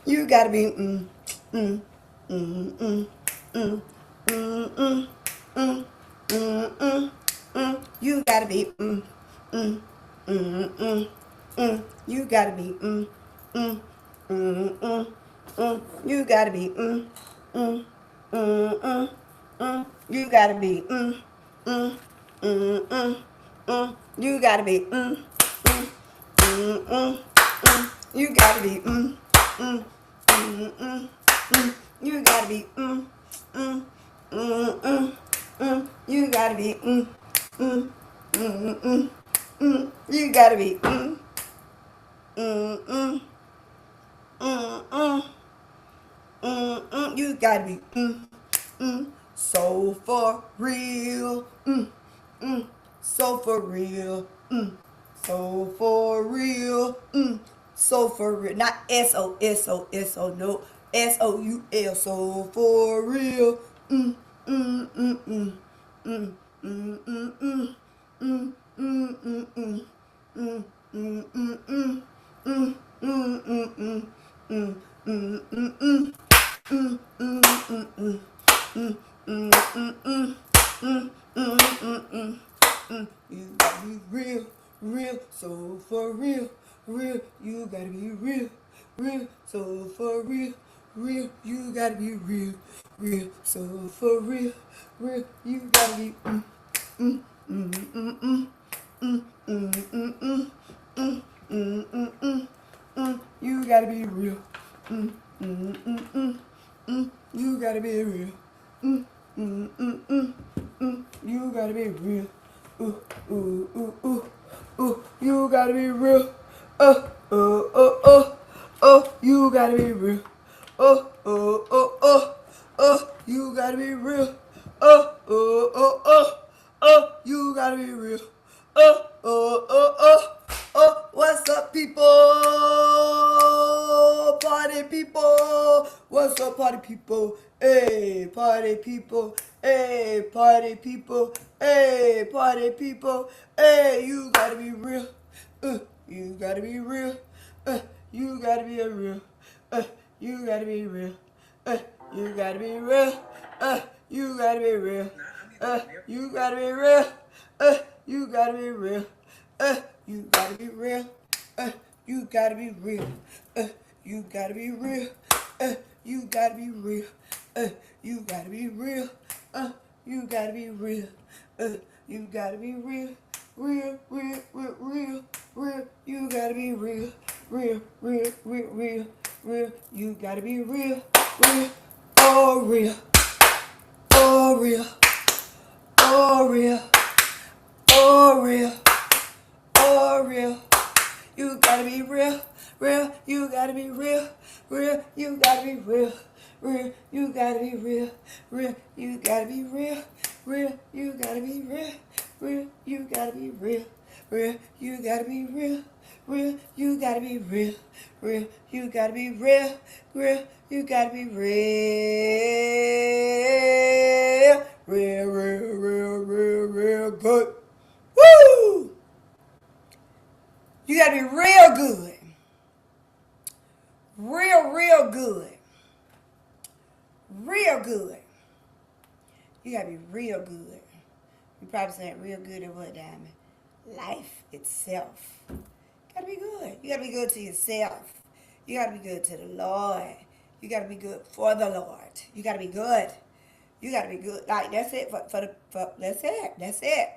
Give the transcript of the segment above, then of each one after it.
You gotta be mm, mm, mm, mm, mm, mm, you gotta be mm, you gotta be mm, you gotta be mm, you gotta be mm, you gotta be you gotta be you gotta be you gotta be you gotta be you gotta be so for real so for real so for real so for real, not S-O-S-O-S-O, no, S-O-U-L, so for real mm, mm, mm, mm, mm, mm, mm, mm, mm, mm, mm, mm. Mm, mm, mm, mm, mm, mm, mm, mm, mm, mm, mm, mm. You gotta be real, real, so for real, real. You gotta be real, real, so for real, real. You gotta be real, real, so for real, real. You gotta be mm, mm, mm, mm, mm, mm, mm, mm, mm, mm, mm, you gotta be real. Mm, mm, mm, mm, you gotta be real. Mm, mm, mm, you gotta be real. Ooh, ooh, ooh, ooh, ooh, you gotta be real. You gotta be real. You gotta be real. You gotta be real. What's up, people? Party people. What's up, party people? Hey, party people. Hey, party people. Hey, party people. Hey, you gotta be real. You gotta be real. You gotta be a real. You gotta be real. You gotta be real. You gotta be real. You gotta be real. You gotta be real. You gotta be real. You gotta be real. You gotta be real. You gotta be real. You gotta be real. You gotta be real. You gotta be real. Real, real, real, real, real. You gotta be real. Real, real, real, real, real. You gotta be real. Real. Oh, real. Oh, real. Oh, real. Oh, real. Oh, real. You gotta be real, real. You gotta be real, real. You gotta be real, real. You gotta be real, real. You gotta be real, real. You gotta be real, real. You gotta be real, real. You gotta be real, real. You gotta be real, real. You gotta be real, real. You gotta be real, real, real, real, real good. Woo! You gotta be real good. Real, real good. Real good. You gotta be real good. You probably saying real good at what, Diamond? Life itself. Gotta be good. You gotta be good to yourself. You gotta be good to the Lord. You gotta be good for the Lord. You gotta be good. You gotta be good. Like that's it that's it. That's it.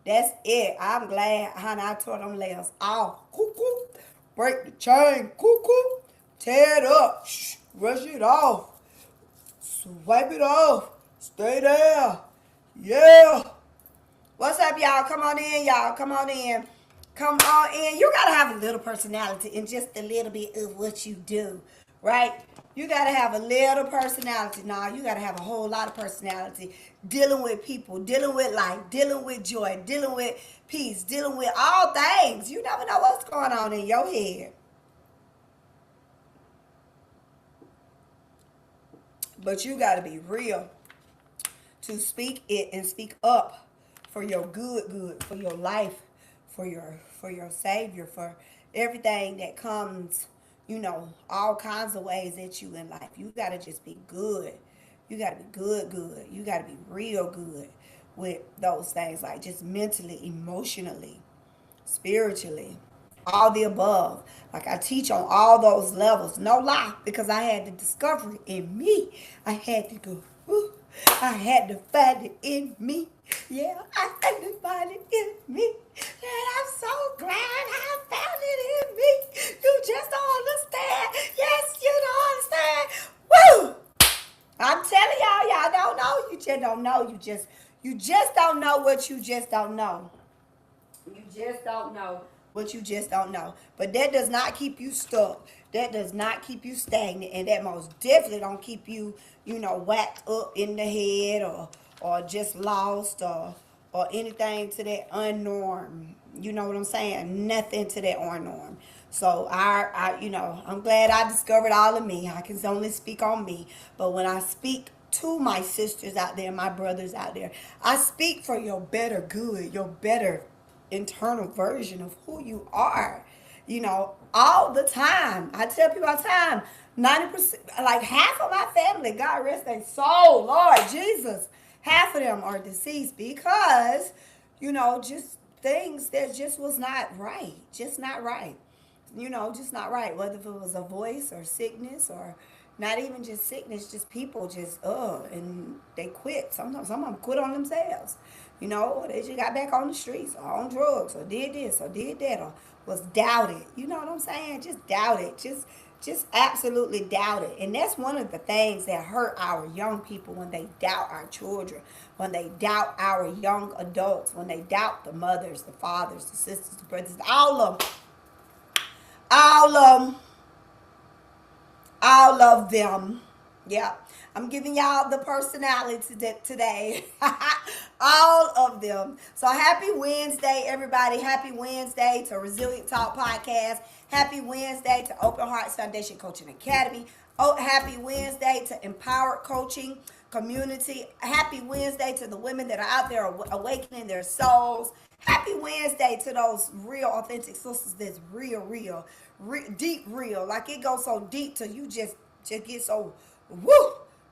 That's it. I'm glad, honey, I tore them layers off. Cuckoo. Break the chain. Cuckoo. Tear it up. Shh. Brush it off. Swipe it off. Stay there. Yeah. What's up, y'all? Come on in, y'all. Come on in. Come on in. You gotta have a little personality and just a little bit of what you do, right? You gotta have a little personality. Nah, you gotta have a whole lot of personality. Dealing with people, dealing with life, dealing with joy, dealing with peace, dealing with all things. You never know what's going on in your head. But you gotta be real to speak it and speak up for your good, for your life, for your savior, for everything that comes, all kinds of ways at you in life. You got to just be good. You got to be good, good. You got to be real good with those things, like just mentally, emotionally, spiritually, all the above. Like I teach on all those levels, no lie, because I had to discover it in me. I had to go, whew, I had to find it in me. Yeah, I had to find it in me. And I'm so glad I found it in me. You just don't understand. Yes, you don't understand. Woo! I'm telling y'all don't know. You just don't know. You just don't know what you just don't know. You just don't know what you just don't know. But that does not keep you stuck. That does not keep you stagnant. And that most definitely don't keep you, whacked up in the head or just lost or anything to that unnorm. You know what I'm saying? Nothing to that unnorm. So I'm glad I discovered all of me. I can only speak on me. But when I speak to my sisters out there, my brothers out there, I speak for your better good, your better internal version of who you are. All the time. I tell people all the time, 90%, like half of my family, God rest their soul, Lord Jesus, half of them are deceased because, just things that just was not right. Just not right. Just not right. Whether if it was a voice or sickness or not even just sickness, just people just, and they quit. Sometimes some of them quit on themselves. They just got back on the streets or on drugs or did this or did that or was doubted. You know what I'm saying? Just doubt it. Just absolutely doubt it. And that's one of the things that hurt our young people when they doubt our children, when they doubt our young adults, when they doubt the mothers, the fathers, the sisters, the brothers, all of them. All of them. All of them. Yeah. I'm giving y'all the personality today. All of them. So happy Wednesday, everybody. Happy Wednesday to Resilient Talk Podcast. Happy Wednesday to Open Hearts Foundation Coaching Academy. Oh, happy Wednesday to Empowered Coaching Community. Happy Wednesday to the women that are out there awakening their souls. Happy Wednesday to those real authentic sisters that's deep real. Like it goes so deep till you just get so woo.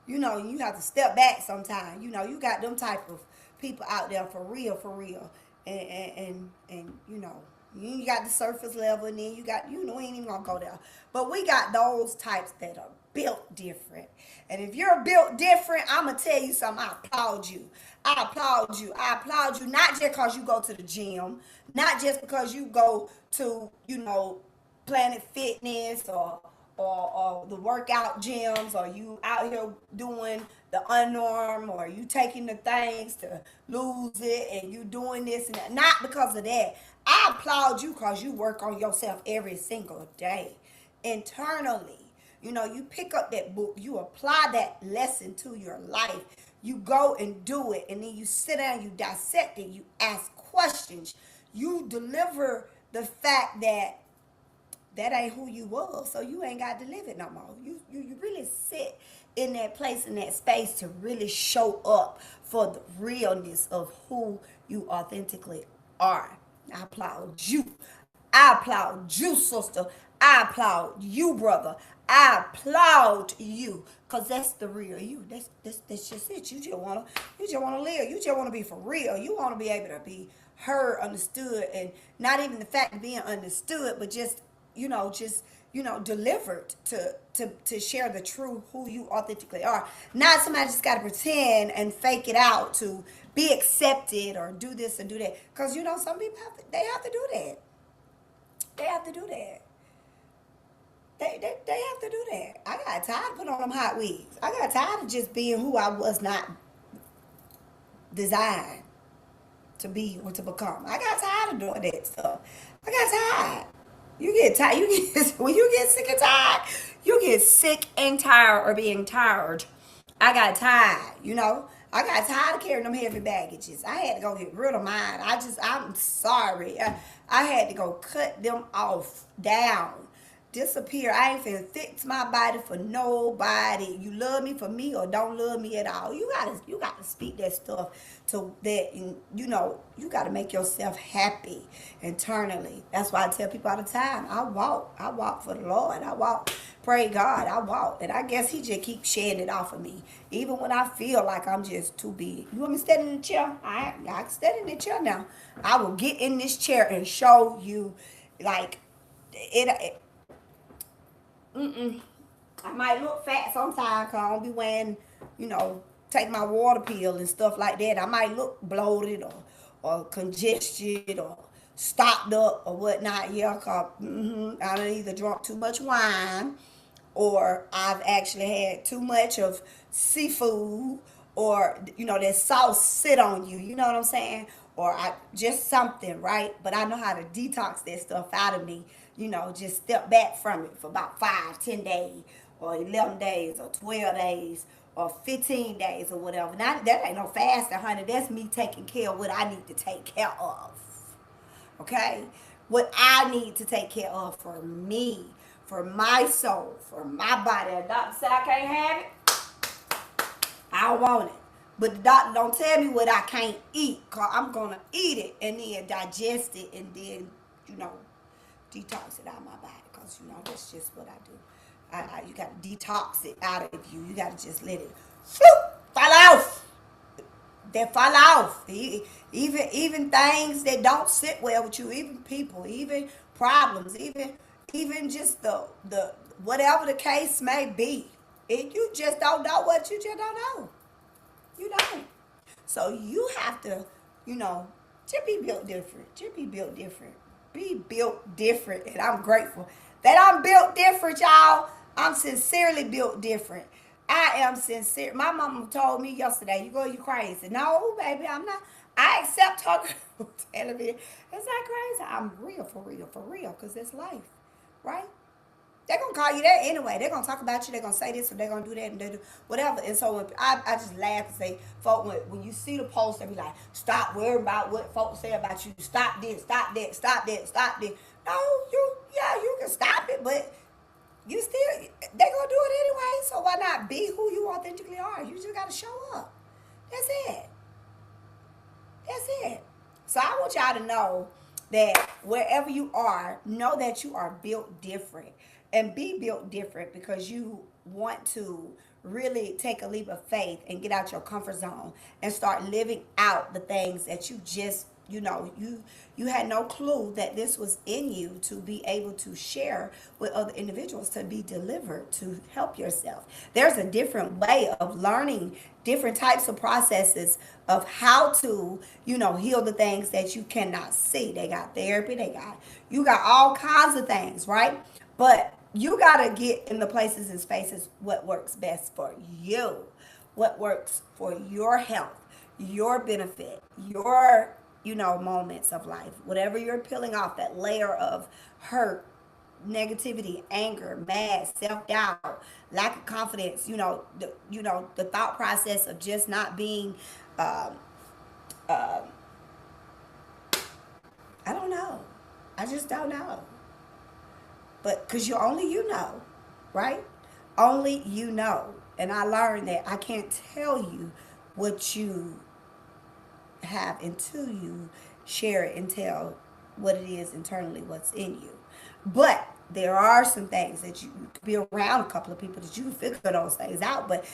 You have to step back sometimes. You got them type of people out there for real. And you got the surface level, and then you got, we ain't even gonna go there. But we got those types that are built different. And if you're built different, I'm gonna tell you something. I applaud you. I applaud you. I applaud you, not just because you go to the gym, not just because you go to, Planet Fitness or the workout gyms, or you out here doing the unnorm, or you taking the things to lose it, and you doing this and that. Not because of that. I applaud you because you work on yourself every single day internally. You pick up that book, you apply that lesson to your life, you go and do it, and then you sit down, you dissect it, you ask questions, you deliver the fact that ain't who you was, so you ain't got to live it no more. You really sit in that place, in that space, to really show up for the realness of who you authentically are. I applaud you. I applaud you, sister. I applaud you, brother. I applaud you, cause that's the real you. That's just it. You just wanna live. You just wanna be for real. You wanna be able to be heard, understood, and not even the fact of being understood, but just delivered to share the true who you authentically are. Not somebody just got to pretend and fake it out to be accepted or do this and do that. Because some people they have to do that. They have to do that. They have to do that. I got tired of putting on them hot wigs. I got tired of just being who I was not designed to be or to become. I got tired of doing that stuff. I got tired. You get tired. When you get sick and tired, you get sick and tired of being tired. I got tired. I got tired of carrying them heavy baggages. I had to go get rid of mine. I'm sorry. I had to go cut them off down. disappear. I ain't finna fix my body for nobody. You love me for me or don't love me at all. You gotta speak that stuff to that, and you gotta make yourself happy internally. That's why I tell people all the time, I walk for the Lord. I walk, pray God, I walk. And I guess he just keeps shedding it off of me. Even when I feel like I'm just too big. You want me to stand in the chair? I can stand in the chair now. I will get in this chair and show you, like, it I might look fat sometimes because I don't be wearing, take my water pill and stuff like that. I might look bloated or congested or stopped up or whatnot. Yeah, because I done either drunk too much wine or I've actually had too much of seafood or, that sauce sit on you. You know what I'm saying? Or just something, right? But I know how to detox that stuff out of me. Just step back from it for about 5, 10 days, or 11 days, or 12 days, or 15 days, or whatever. Now, that ain't no fasting, honey. That's me taking care of what I need to take care of. Okay? What I need to take care of for me, for my soul, for my body. A doctor said I can't have it, I don't want it. But the doctor don't tell me what I can't eat, because I'm going to eat it and then digest it and then, detox it out of my body, because, that's just what I do. You got to detox it out of you. You got to just let it fall off. That fall off. Even things that don't sit well with you, even people, even problems, even just the whatever the case may be. If you just don't know what you just don't know. You don't. So you have to, just be built different. Just be built different. Be built different. And I'm grateful that I'm built different, y'all. I'm sincerely built different. I am sincere. My mama told me yesterday, you crazy. No, baby, I'm not. I accept her telling me, it's not crazy. I'm real, for real, because it's life, right? They're going to call you that anyway. They're going to talk about you. They're going to say this or they're going to do that and they do whatever. And so when I just laugh and say, folks, when you see the post, they be like, stop worrying about what folks say about you. Stop this, stop that, stop that, stop this. No, you can stop it, but they're going to do it anyway. So why not be who you authentically are? You just got to show up. That's it. That's it. So I want y'all to know that wherever you are, know that you are built different. And be built different because you want to really take a leap of faith and get out your comfort zone and start living out the things that you just, you had no clue that this was in you to be able to share with other individuals, to be delivered, to help yourself. There's a different way of learning different types of processes of how to, heal the things that you cannot see. They got therapy, you got all kinds of things, right? But you got to get in the places and spaces what works best for you, what works for your health, your benefit, your, moments of life, whatever you're peeling off, that layer of hurt, negativity, anger, mad, self-doubt, lack of confidence, the thought process of just not being, I don't know. I just don't know. But because only you know, right? Only you know. And I learned that I can't tell you what you have until you share it and tell what it is internally, what's in you. But there are some things that you could be around a couple of people that you can figure those things out, but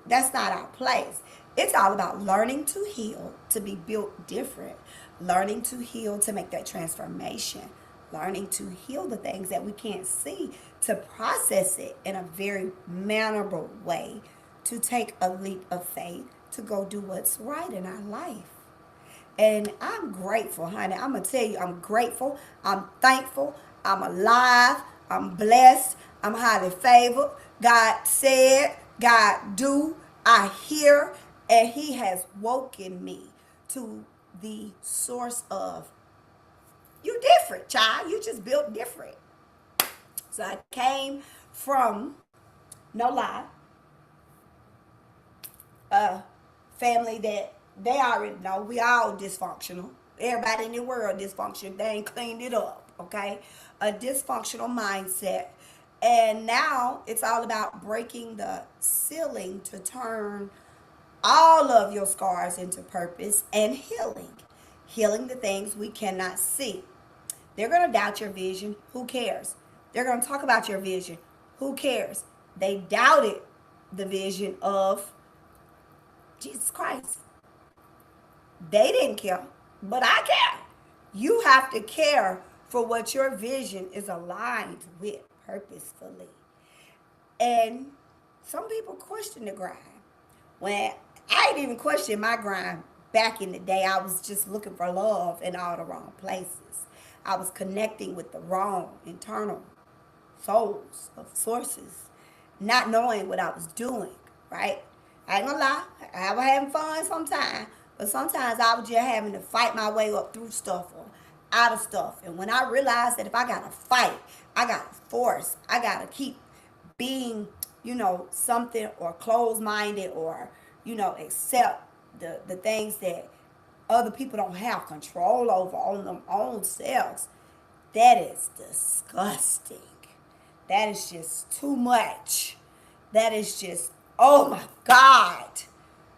that's not our place. It's all about learning to heal, to be built different, learning to heal, to make that transformation, learning to heal the things that we can't see, to process it in a very mannerable way, to take a leap of faith, to go do what's right in our life. And I'm grateful, honey. I'm going to tell you, I'm grateful. I'm thankful. I'm alive. I'm blessed. I'm highly favored. God said, God do, I hear, and he has woken me to the source of, you different, child. You just built different. So I came from, no lie, a family that they already know we all dysfunctional. Everybody in the world dysfunctional. They ain't cleaned it up. okay? A dysfunctional mindset. And now it's all about breaking the ceiling to turn all of your scars into purpose and healing. Healing the things we cannot see. They're going to doubt your vision. Who cares? They're going to talk about your vision. Who cares? They doubted the vision of Jesus Christ. They didn't care, but I care. You have to care for what your vision is aligned with purposefully. And some people question the grind. When I didn't even question my grind back in the day, I was just looking for love in all the wrong places. I was connecting with the wrong internal souls of sources, not knowing what I was doing, right? I ain't gonna lie, I was having fun sometimes, but sometimes I was just having to fight my way up through stuff or out of stuff. And when I realized that if I gotta fight, I gotta force, I gotta keep being, something or closed minded or, accept the things that other people don't have control over on them own selves, that is disgusting. That is just too much. That is just, oh my God,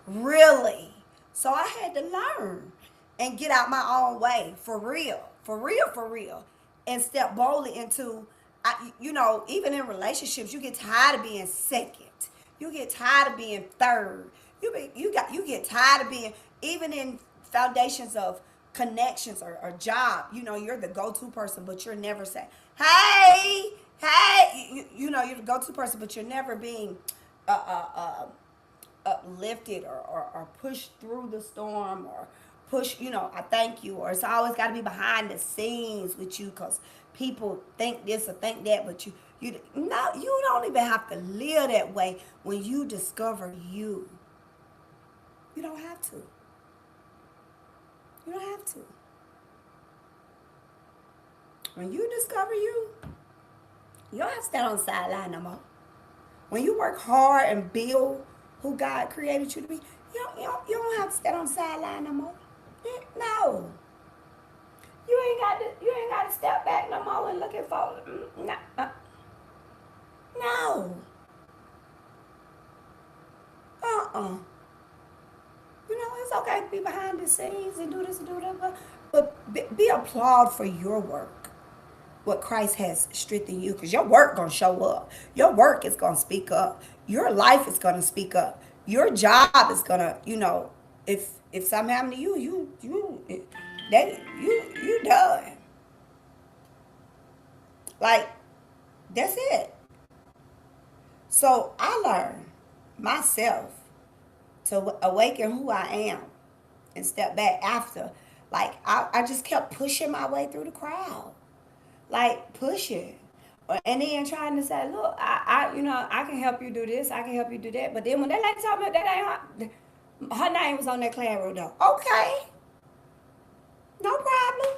really? So I had to learn and get out my own way for real, for real, for real, and step boldly into, even in relationships, you get tired of being second. You get tired of being third. You get tired of being, even in foundations of connections or job, you're the go-to person, but you're never saying, hey, you're the go-to person, but you're never being uplifted or pushed through the storm or I thank you, or it's always got to be behind the scenes with you because people think this or think that, but you don't even have to live that way when you discover you. You don't have to. You don't have to. When you discover you don't have to stand on the sideline no more. When you work hard and build who God created you to be, you don't have to stand on the sideline no more. No. You ain't got to step back no more and looking for no. It's okay to be behind the scenes and do this and do that, but be applauded for your work. What Christ has strengthened you, because your work gonna show up. Your work is gonna speak up. Your life is gonna speak up. Your job is gonna, if something happened to you, you done. Like, that's it. So I learned myself to awaken who I am and step back after. Like, I just kept pushing my way through the crowd. Like, pushing. And then trying to say, look, I can help you do this, I can help you do that. But then when that lady told me that ain't her name was on that classroom though. Okay. No problem.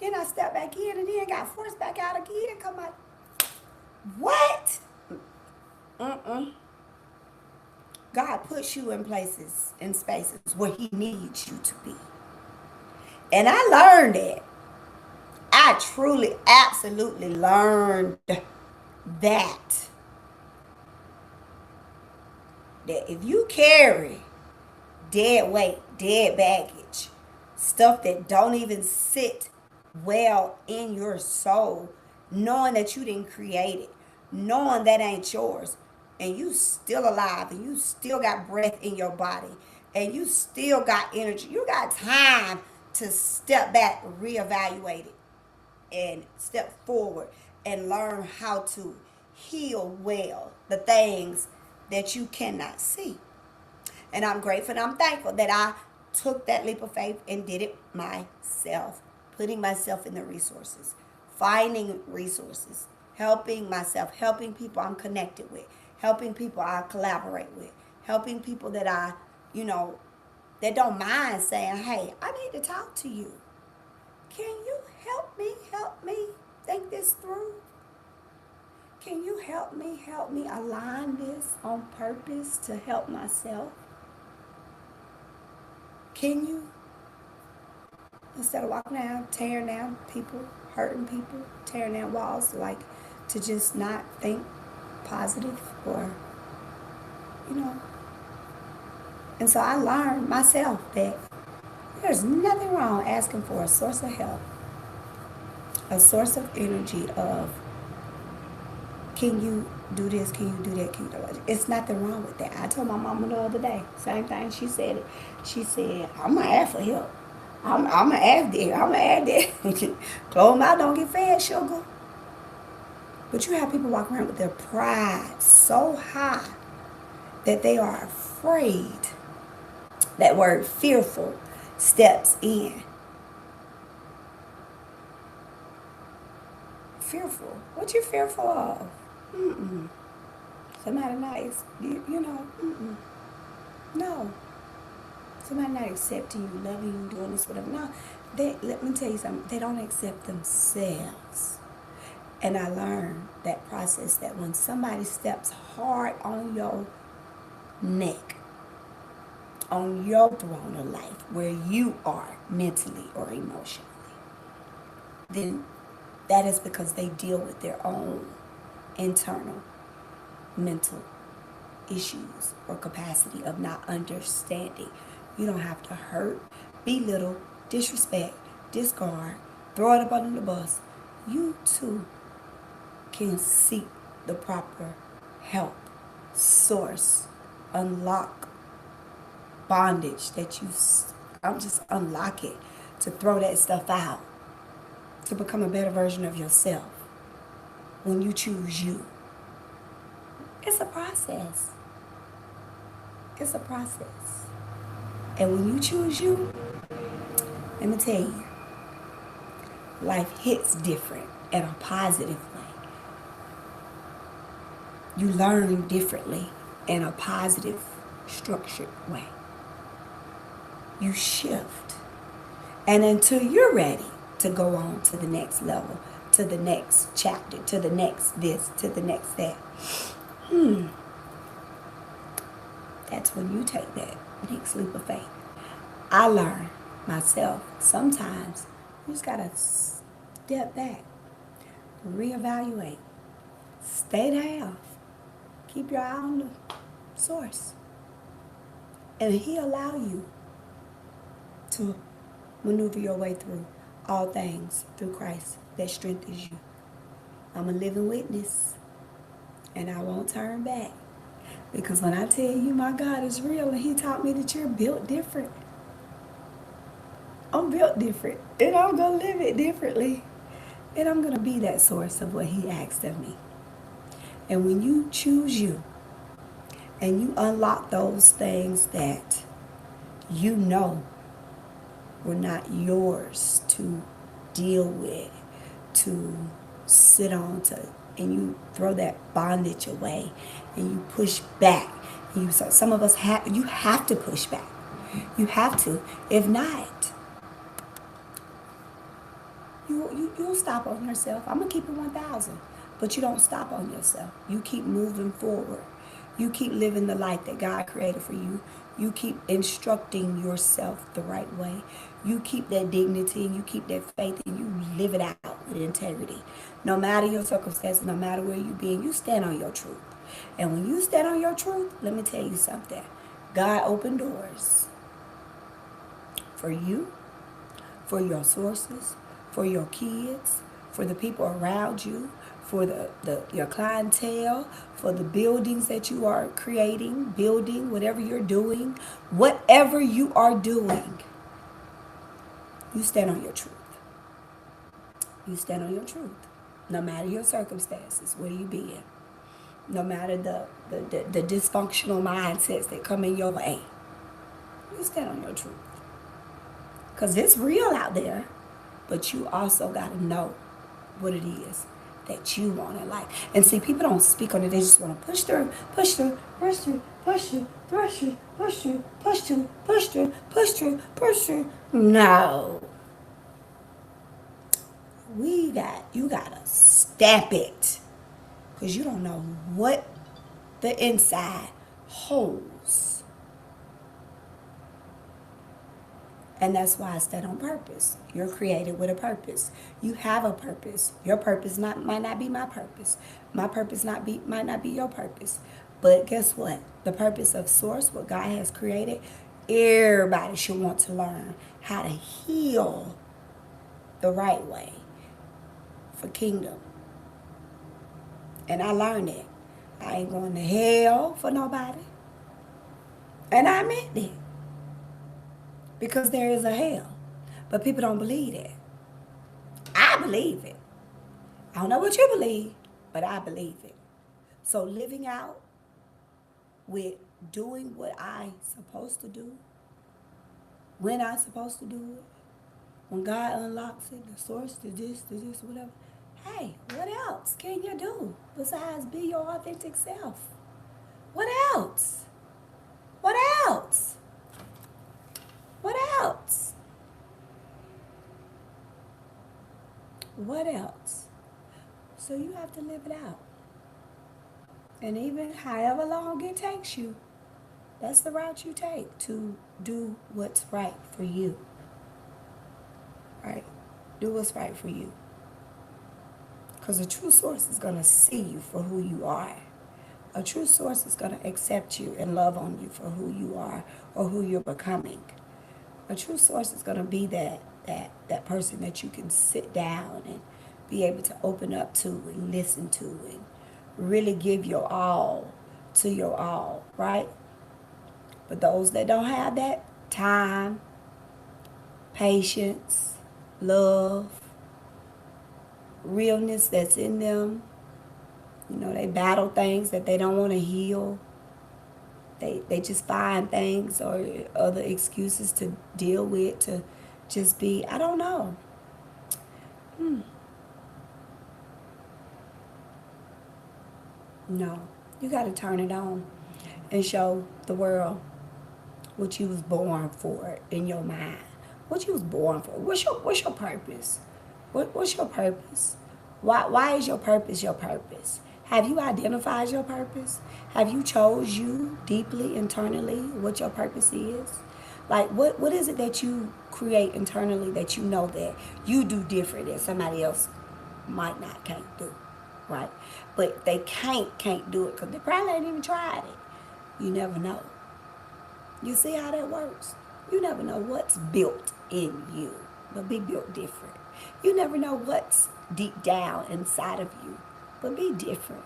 Then I stepped back in and then got forced back out again. Come on. What? God puts you in places, in spaces where he needs you to be. And I learned it. I truly, absolutely learned that if you carry dead weight, dead baggage, stuff that don't even sit well in your soul, knowing that you didn't create it, knowing that ain't yours, and you still alive, and you still got breath in your body, and you still got energy, you got time to step back, reevaluate it, and step forward and learn how to heal well the things that you cannot see. And I'm grateful and I'm thankful that I took that leap of faith and did it myself, putting myself in the resources, finding resources, helping myself, helping people I'm connected with, helping people I collaborate with, helping people that I, that don't mind saying, hey, I need to talk to you. Can you help me think this through? Can you help me align this on purpose to help myself? Can you? Instead of walking down, tearing down people, hurting people, tearing down walls, like to just not think positive or, you know. And so I learned myself that there's nothing wrong asking for a source of help, a source of energy of, can you do this, can you do that, can you do that? It's nothing wrong with that. I told my mama the other day, same thing, she said it. She said, I'm going to ask for help. I'm going to ask this, I'm going to ask that. Close mouth, don't get fed, sugar. But you have people walk around with their pride so high that they are afraid. That word fearful steps in. Fearful. What you fearful of? Mm-mm. Somebody nice. You know, mm-mm. No. Somebody not accepting you, loving you, doing this, whatever. No. Let me tell you something. They don't accept themselves. And I learned that process, that when somebody steps hard on your neck, on your throne of life, where you are mentally or emotionally, then that is because they deal with their own internal mental issues or capacity of not understanding. You don't have to hurt, belittle, disrespect, discard, throw it up under the bus. You too can seek the proper help, source, unlock bondage that I'm just unlock it, to throw that stuff out, to become a better version of yourself when you choose you. It's a process. It's a process. And when you choose you, let me tell you, life hits different in a positive way. You learn differently in a positive, structured way. You shift. And until you're ready to go on to the next level, to the next chapter, to the next this, to the next that, that's when you take that next leap of faith. I learned myself, sometimes you just gotta step back, reevaluate, stay down, keep your eye on the source. And He allow you to maneuver your way through all things through Christ that strengthens you. I'm a living witness, and I won't turn back. Because when I tell you my God is real and He taught me that you're built different, I'm built different, and I'm going to live it differently. And I'm going to be that source of what He asked of me. And when you choose you, and you unlock those things that you know were not yours to deal with, to sit on, and you throw that bondage away, and you push back. And so some of us you have to push back. You have to. If not, you'll stop on yourself. I'm going to keep it 1,000. But you don't stop on yourself. You keep moving forward. You keep living the life that God created for you. You keep instructing yourself the right way. You keep that dignity and you keep that faith and you live it out with integrity. No matter your circumstances, no matter where you be, you stand on your truth. And when you stand on your truth, let me tell you something. God opened doors for you, for your sources, for your kids, for the people around you, for your clientele, for the buildings that you are creating, building, whatever you're doing, whatever you are doing, you stand on your truth. You stand on your truth. No matter your circumstances, where you be in. No matter the dysfunctional mindsets that come in your way. You stand on your truth. Because it's real out there, but you also got to know what it is that you want in life. And see, people don't speak on it. They just want to push through, push through, push through, push through, push through, push through, push through, push through, push through, push through. No. You gotta stamp it. Because you don't know what the inside holds. And that's why I said on purpose. You're created with a purpose. You have a purpose. Your purpose might not be my purpose. My purpose might not be your purpose. But guess what? The purpose of source, what God has created, everybody should want to learn how to heal the right way for kingdom. And I learned it. I ain't going to hell for nobody. And I meant it. Because there is a hell. But people don't believe it. I believe it. I don't know what you believe, but I believe it. So living out with doing what I supposed to do, when I supposed to do it, when God unlocks it, the source, to this, whatever. Hey, what else can you do besides be your authentic self? What else? What else? What else? What else? So you have to live it out. And even however long it takes you, that's the route you take to do what's right for you. Right? Do what's right for you. Because a true source is going to see you for who you are. A true source is going to accept you and love on you for who you are or who you're becoming. A true source is going to be that person that you can sit down and be able to open up to and listen to and really give your all to your all, right? But those that don't have that time, patience, love, realness that's in them, you know, they battle things that they don't want to heal. They just find things or other excuses to deal with, to just be, I don't know. No, you got to turn it on and show the world what you was born for in your mind. What you was born for. What's your purpose? What's your purpose? Why is your purpose your purpose? Have you identified your purpose? Have you chose you deeply internally what your purpose is? Like what is it that you create internally that you know that you do different that somebody else might not can't do, right? But they can't do it because they probably ain't even tried it. You never know. You see how that works? You never know what's built in you, but be built different. You never know what's deep down inside of you, but be different.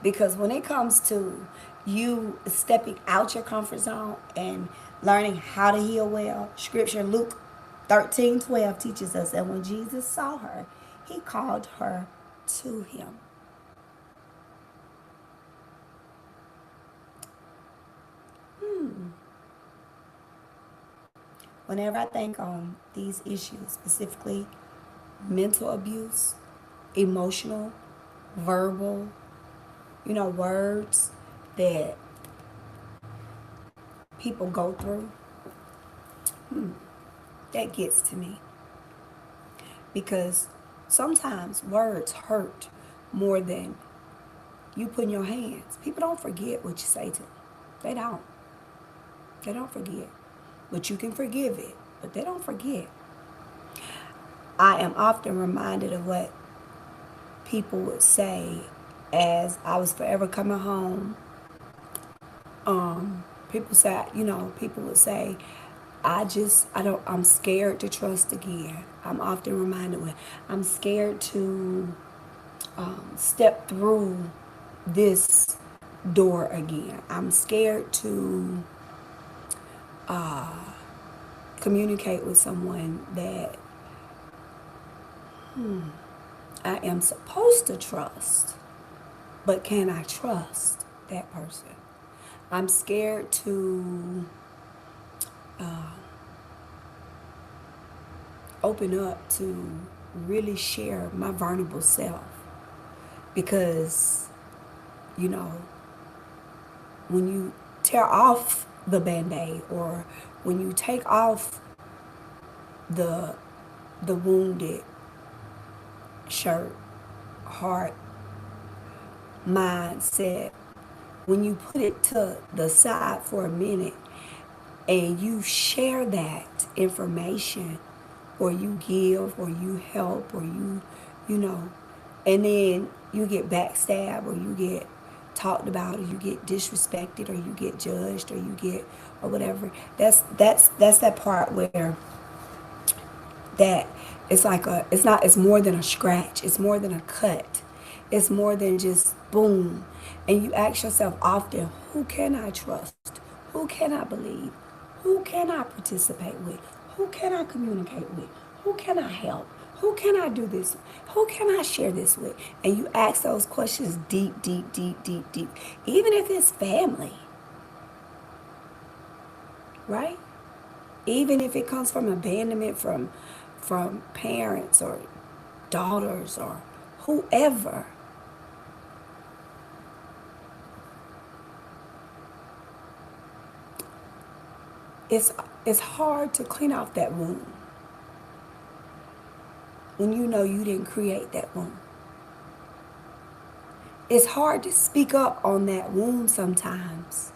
Because when it comes to you stepping out your comfort zone and learning how to heal well, Scripture Luke 13:12 teaches us that when Jesus saw her, he called her to him. Whenever I think on these issues, specifically mental abuse, emotional, verbal, words that people go through, that gets to me. Because sometimes words hurt more than you put in your hands. People don't forget what you say to them. They don't. They don't forget. But you can forgive it. But they don't forget. I am often reminded of what people would say as I was forever coming home. People would say, I'm scared to trust again. I'm often reminded when I'm scared to step through this door again. I'm scared to communicate with someone that I am supposed to trust, but can I trust that person? I'm scared to open up to really share my vulnerable self because, when you tear off the Band-Aid or when you take off the wounded shirt, heart, mindset, when you put it to the side for a minute and you share that information, or you give, or you help, or you know, and then you get backstabbed, or you get talked about, or you get disrespected, or you get judged, or you get, or whatever. That's that part where that it's like it's more than a scratch, it's more than a cut, it's more than just boom. And you ask yourself often, who can I trust, who can I believe, who can I participate with, who can I communicate with, who can I help, who can I do this, who can I share this with? And you ask those questions deep, deep, deep, deep, deep, even if it's family, right? Even if it comes from abandonment from parents or daughters or whoever. It's hard to clean off that wound when you know you didn't create that wound. It's hard to speak up on that wound sometimes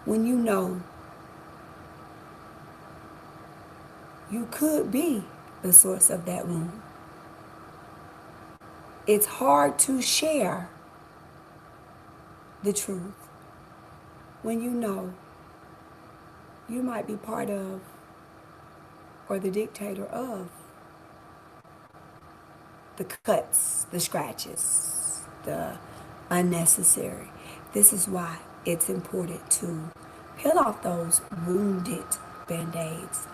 when you know you could be the source of that wound. It's hard to share the truth when you know you might be part of or the dictator of the cuts, the scratches, the unnecessary. This is why it's important to peel off those wounded band-aids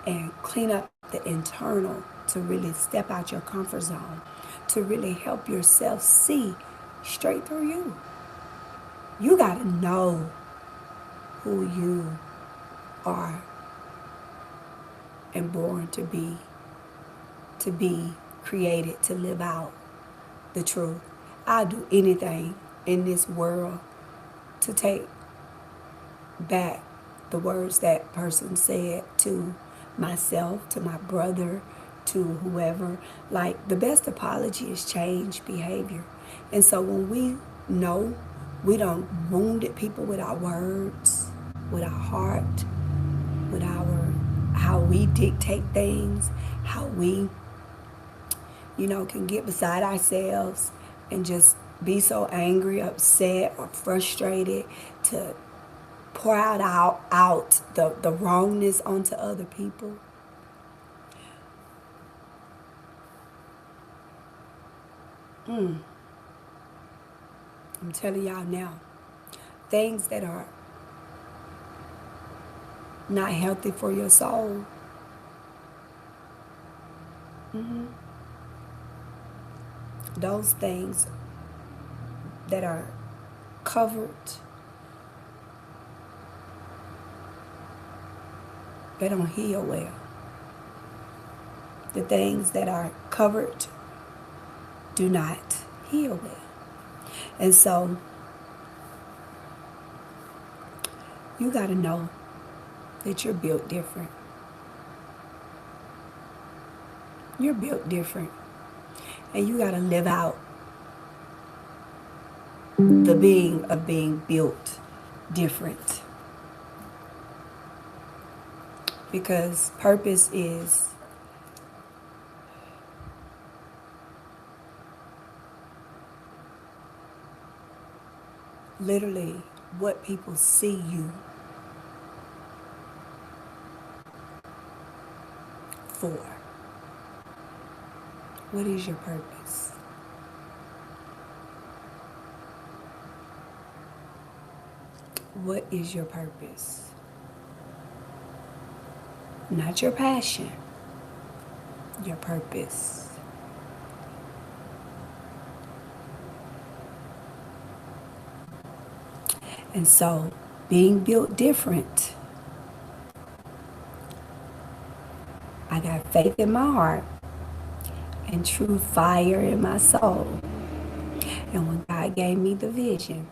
and clean up the internal, to really step out your comfort zone, to really help yourself see straight through you. You got to know who you are and born to be created to live out the truth. I'll do anything in this world to take back the words that person said to myself, to my brother, to whoever. Like, the best apology is change behavior. And so when we know we don't wounded people with our words, with our heart, with our how we dictate things, how we, can get beside ourselves and just be so angry, upset, or frustrated to pour out the wrongness onto other people. I'm telling y'all now, things that are not healthy for your soul, those things that are covered, they don't heal well. The things that are covered do not heal well. And so you got to know that you're built different. You're built different. And you got to live out the being of being built different. Because purpose is literally what people see you for. What is your purpose? What is your purpose? Not your passion, your purpose. And so, being built different, I got faith in my heart and true fire in my soul. And when God gave me the vision,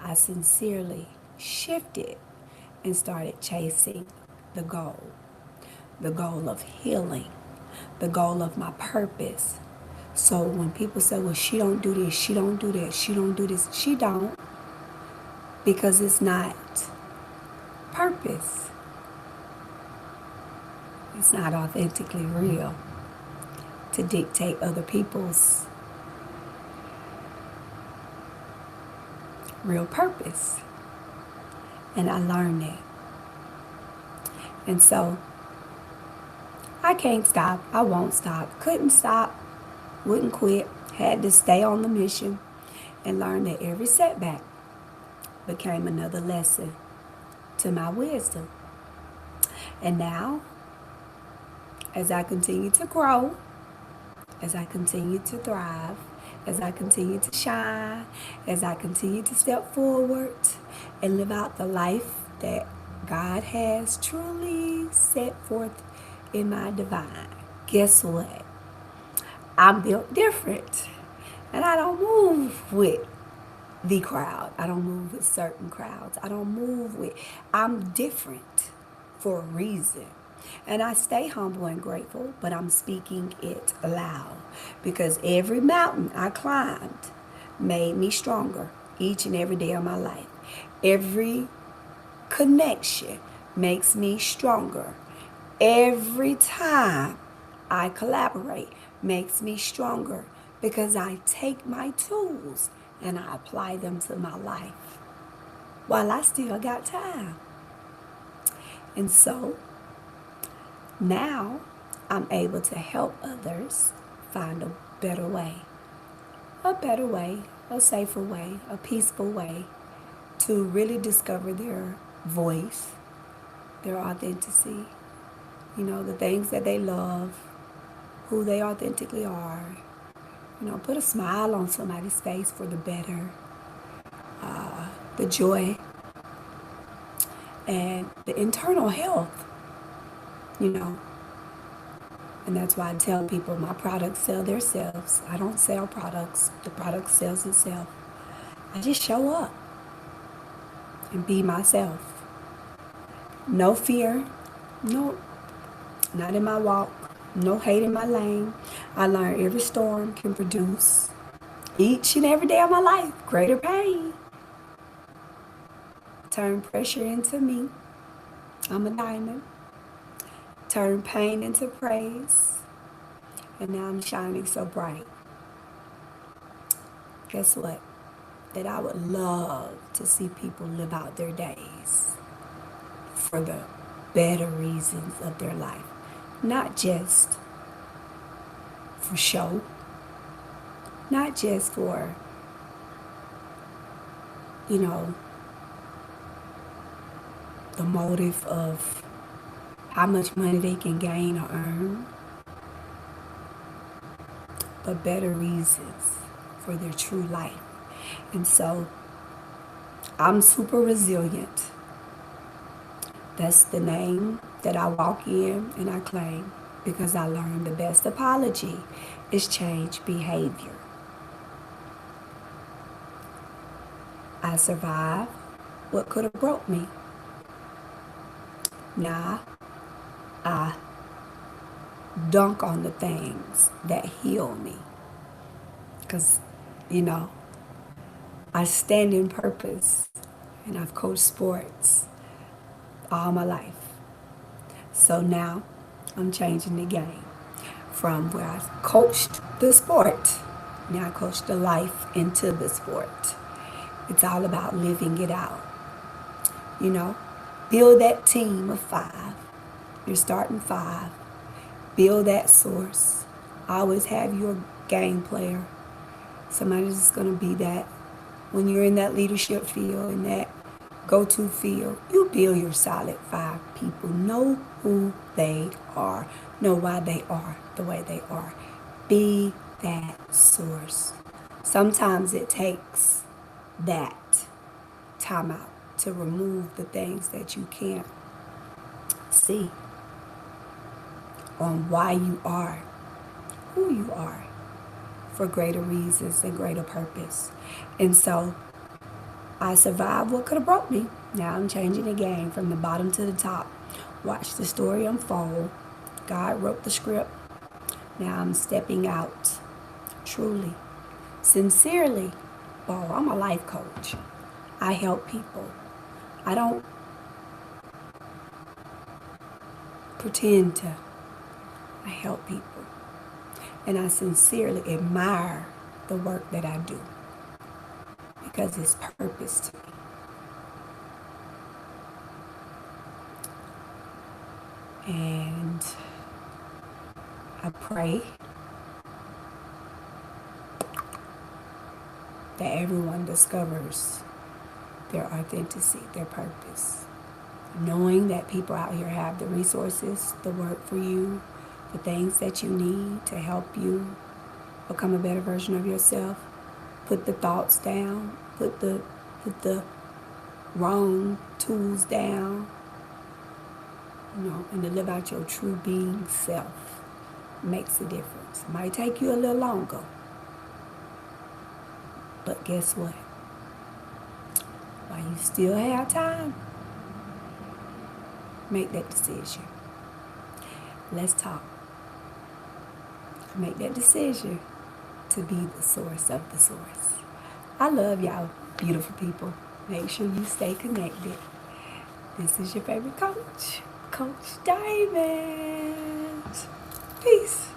I sincerely shifted and started chasing the goal of healing, the goal of my purpose. So when people say, well, she don't do this, she don't do that, she don't do this, she don't, because it's not purpose. It's not authentically real to dictate other people's real purpose. And I learned that. And so I can't stop. I won't stop. Couldn't stop. Wouldn't quit. Had to stay on the mission and learn that every setback became another lesson to my wisdom. And now, as I continue to grow, as I continue to thrive, as I continue to shine, as I continue to step forward and live out the life that God has truly set forth in my divine, guess what? I'm built different. And I don't move with the crowd. I don't move with certain crowds. I'm different for a reason. And I stay humble and grateful, but I'm speaking it loud because every mountain I climbed made me stronger each and every day of my life. Every connection makes me stronger. Every time I collaborate makes me stronger because I take my tools and I apply them to my life while I still got time. And so now I'm able to help others find a better way, a safer way, a peaceful way to really discover their voice, their authenticity, the things that they love, who they authentically are. Put a smile on somebody's face for the better, the joy, and the internal health, And that's why I tell people my products sell themselves. I don't sell products. The product sells itself. I just show up and be myself. No fear. No, not in my walk. No hate in my lane. I learned every storm can produce each and every day of my life greater pain. Turn pressure into me. I'm a diamond. Turn pain into praise. And now I'm shining so bright. Guess what? That I would love to see people live out their days for the better reasons of their life. Not just for show. Not just for, the motive of how much money they can gain or earn, but better reasons for their true life. And so I'm super resilient. That's the name that I walk in and I claim because I learned the best apology is change behavior. I survived what could have broke me. Now I dunk on the things that heal me. Because, I stand in purpose and I've coached sports all my life. So now I'm changing the game from where I coached the sport. Now I coach the life into the sport. It's all about living it out. Build that team of 5. You're starting 5. Build that source. Always have your game player. Somebody's just going to be that. When you're in that leadership field, in that go-to field, you build your solid 5 people. Know who they are. Know why they are the way they are. Be that source. Sometimes it takes that time out to remove the things that you can't see on why you are who you are for greater reasons and greater purpose. And so I survived what could have broke me. Now I'm changing the game from the bottom to the top. Watch the story unfold. God wrote the script. Now I'm stepping out truly, sincerely. I'm a life coach. I help people. I don't pretend to. I help people. And I sincerely admire the work that I do because it's purpose to me. And I pray that everyone discovers their authenticity, their purpose. Knowing that people out here have the resources, the work for you, the things that you need to help you become a better version of yourself. Put the thoughts down, put the wrong tools down, and to live out your true being self makes a difference. Might take you a little longer, but guess what? While you still have time, make that decision. Let's talk. Make that decision to be the source of the source. I love y'all, beautiful people. Make sure you stay connected. This is your favorite coach, Coach Diamond. Peace.